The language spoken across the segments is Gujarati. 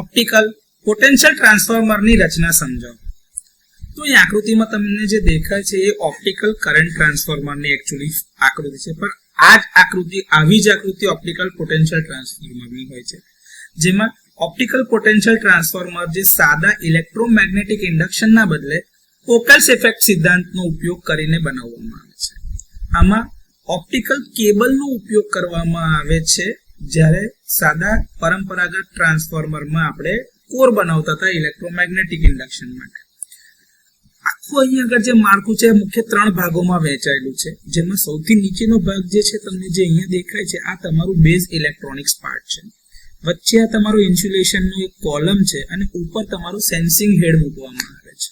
ઓપ્ટિકલ પોટેન્શિયલ ટ્રાન્સફોર્મરની રચના સમજાવો. તો અહીં આકૃતિમાં તમને જે દેખાય છે એ ઓપ્ટિકલ કરંટ ટ્રાન્સફોર્મરની એકચ્યુઅલી આકૃતિ છે, પણ આવી જ આકૃતિ ઓપ્ટિકલ પોટેન્શિયલ ટ્રાન્સફોર્મરની હોય છે, જેમાં ઓપ્ટિકલ પોટેન્શિયલ ટ્રાન્સફોર્મર જે સાદા ઇલેક્ટ્રોમેગ્નેટિક ઇન્ડક્શનના બદલે પોકલ્સ ઇફેક્ટ સિદ્ધાંતનો ઉપયોગ કરીને બનાવવામાં આવે છે. આમાં ઓપ્ટિકલ કેબલનો ઉપયોગ કરવામાં આવે છે, જ્યારે સાદા પરંપરાગત ટ્રાન્સફોર્મરમાં આપણે કોર બનાવતા હતા ઇલેક્ટ્રોમેગ્નેટિક ઇન્ડક્શન માટે. આખું અહીં આગળ જે માળખું છે મુખ્ય 3 ભાગોમાં વહેંચાયેલું છે, જેમાં સૌથી નીચેનો ભાગ જે છે તમને જે અહીંયા દેખાય છે આ તમારું બેઝ ઇલેક્ટ્રોનિક્સ પાર્ટ છે. વચ્ચે આ તમારું ઇન્સ્યુલેશનનું એક કોલમ છે અને ઉપર તમારું સેન્સિંગ હેડ મૂકવામાં આવે છે.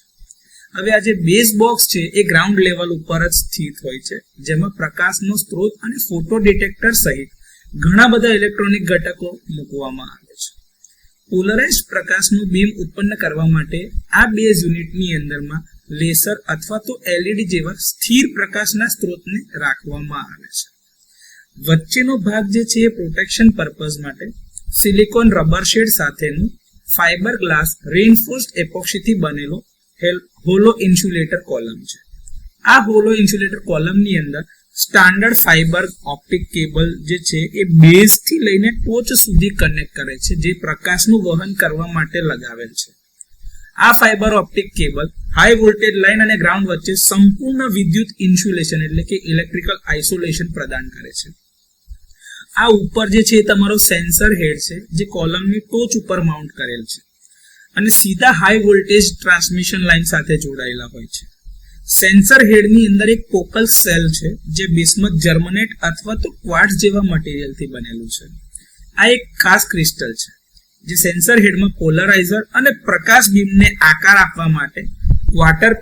હવે આ જે બેઝ બોક્સ છે એ ગ્રાઉન્ડ લેવલ ઉપર જ સ્થિત હોય છે, જેમાં પ્રકાશનો સ્ત્રોત અને ફોટો ડિટેક્ટર સહિત ઘણા બધા ઇલેક્ટ્રોનિક ઘટકો મૂકવામાં આવે છે. પોલરાઇઝ્ડ પ્રકાશનું બીમ ઉત્પન્ન કરવા માટે આ બેઝ યુનિટની અંદરમાં લેસર અથવા તો LED જેવા સ્થિર પ્રકાશના સ્ત્રોતને રાખવામાં આવે છે. વચ્ચેનો ભાગ જે છે એ પ્રોટેક્શન પર્પઝ માટે સિલિકોન રબર શેડ સાથેનું ફાઇબર ગ્લાસ રેઇનફોર્સ્ડ એપોક્સીથી બનેલો હોલો ઇન્સ્યુલેટર કોલમ છે. આ હોલો ઇન્સ્યુલેટર કોલમની અંદર સ્ટાન્ડર્ડ ફાઇબર ઓપ્ટિક કેબલ જે છે એ બેઝ થી લઈને ટોચ સુધી કનેક્ટ કરે છે, જે પ્રકાશનું વહન કરવા માટે લગાવેલ છે. આ fibre optic cable high voltage line અને ગ્રાઉન્ડ વચ્ચે સંપૂર્ણ વિદ્યુત ઇન્સ્યુલેશન એટલે કે ઇલેક્ટ્રિકલ આઇસોલેશન પ્રદાન કરે છે. આ ઉપર જે છે એ તમારો સેન્સર હેડ છે, જે કોલમની ટોચ ઉપર માઉન્ટ કરેલ છે અને સીધા હાઈ વોલ્ટેજ ટ્રાન્સમિશન લાઇન સાથે જોડાયેલા હોય છે. સેન્સર હેડની અંદર એક ફોકલ સેલ છે, જે બિસ્મથ જર્મનેટ અથવા તો ક્વાર્ટઝ જેવા મટીરિયલથી બનેલું છે. આ એક ખાસ ક્રિસ્ટલ છે, જે સેન્સર હેડમાં પોલરાઇઝર અને પ્રકાશ બીમને આકાર આપવા માટે વોટર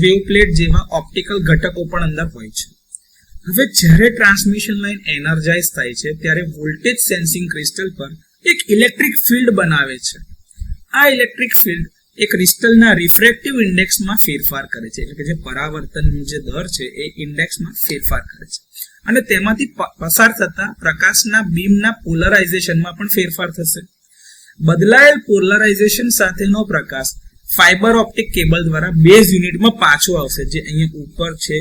વેવ પ્લેટ જેવા ઓપ્ટિકલ ઘટકો પણ અંદર હોય છે. હવે જ્યારે ટ્રાન્સમિશન લાઇન એનર્જાઇઝ થાય છે ત્યારે વોલ્ટેજ સેન્સિંગ ક્રિસ્ટલ પર એક ઇલેક્ટ્રિક ફિલ્ડ બનાવે છે. આ ઇલેક્ટ્રિક ફિલ્ડ એ ક્રિસ્ટલના રિફ્રેક્ટિવ ઇન્ડેક્સમાં ફેરફાર કરે છે, એટલે કે જે પરાવર્તનનો જે દર છે એ ઇન્ડેક્સમાં ફેરફાર કરે છે અને તેમાંથી પસાર થતા પ્રકાશના બીમના પોલરાઇઝેશનમાં પણ ફેરફાર થશે. બદલાયેલ પોલરાઇઝેશન સાથેનો પ્રકાશ ફાઇબર ઓપ્ટિક કેબલ દ્વારા બેઝ યુનિટમાં પાછો આવશે, જે અહીંયા ઉપર છે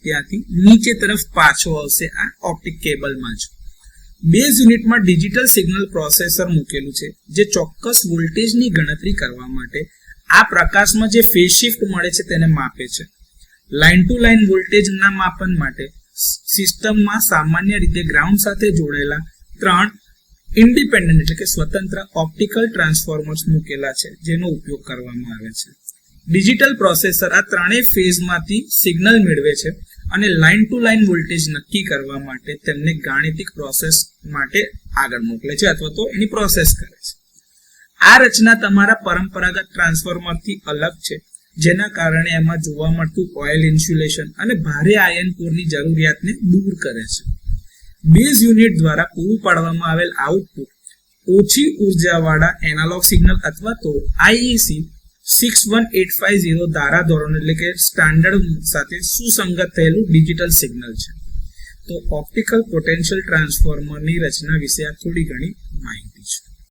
ત્યાંથી નીચે તરફ પાછો આવશે આ ઓપ્ટિક કેબલમાં જ. બેઝ યુનિટમાં ડિજિટલ સિગ્નલ પ્રોસેસર મૂકેલું છે, જે ચોક્કસ વોલ્ટેજની ગણતરી કરવા માટે આ પ્રકાશમાં જે ફેઝ શિફ્ટ મળે છે તેને માપે છે. લાઇન ટુ લાઇન વોલ્ટેજના માપન માટે સિસ્ટમમાં સામાન્ય રીતે ગ્રાઉન્ડ સાથે જોડેલા 3 ઇન્ડિપેન્ડન્ટ એટલે કે સ્વતંત્ર ઓપ્ટિકલ ટ્રાન્સફોર્મર્સ મૂકેલા છે, જેનો ઉપયોગ કરવામાં આવે છે. ડિજિટલ પ્રોસેસર આ ત્રણેય ફેઝમાંથી સિગ્નલ મેળવે છે અને લાઇન ટુ લાઇન વોલ્ટેજ નક્કી કરવા માટે તેમને ગાણિતિક પ્રોસેસ માટે આગળ મોકલે છે અથવા તો એની પ્રોસેસ કરે છે. આ રચના તમારા પરંપરાગત ટ્રાન્સફોર્મરથી અલગ છે, જેના કારણે એમાં જોવા મળતું ઓઇલ ઇન્સ્યુલેશન અને ભારે આયન કોરની જરૂરિયાતને દૂર કરે છે. બેઝ યુનિટ દ્વારા પૂરું પાડવામાં આવેલ આઉટપુટ ઓછી ઉર્જાવાળા એનાલોગ સિગ્નલ અથવા તો IEC 61850 ધારાધોરણ એટલે કે સ્ટાન્ડર્ડ સાથે સુસંગત થયેલું ડિજિટલ સિગ્નલ છે. તો ઓપ્ટિકલ પોટેન્શિયલ ટ્રાન્સફોર્મરની રચના વિશે આ થોડી ઘણી માહિતી છે.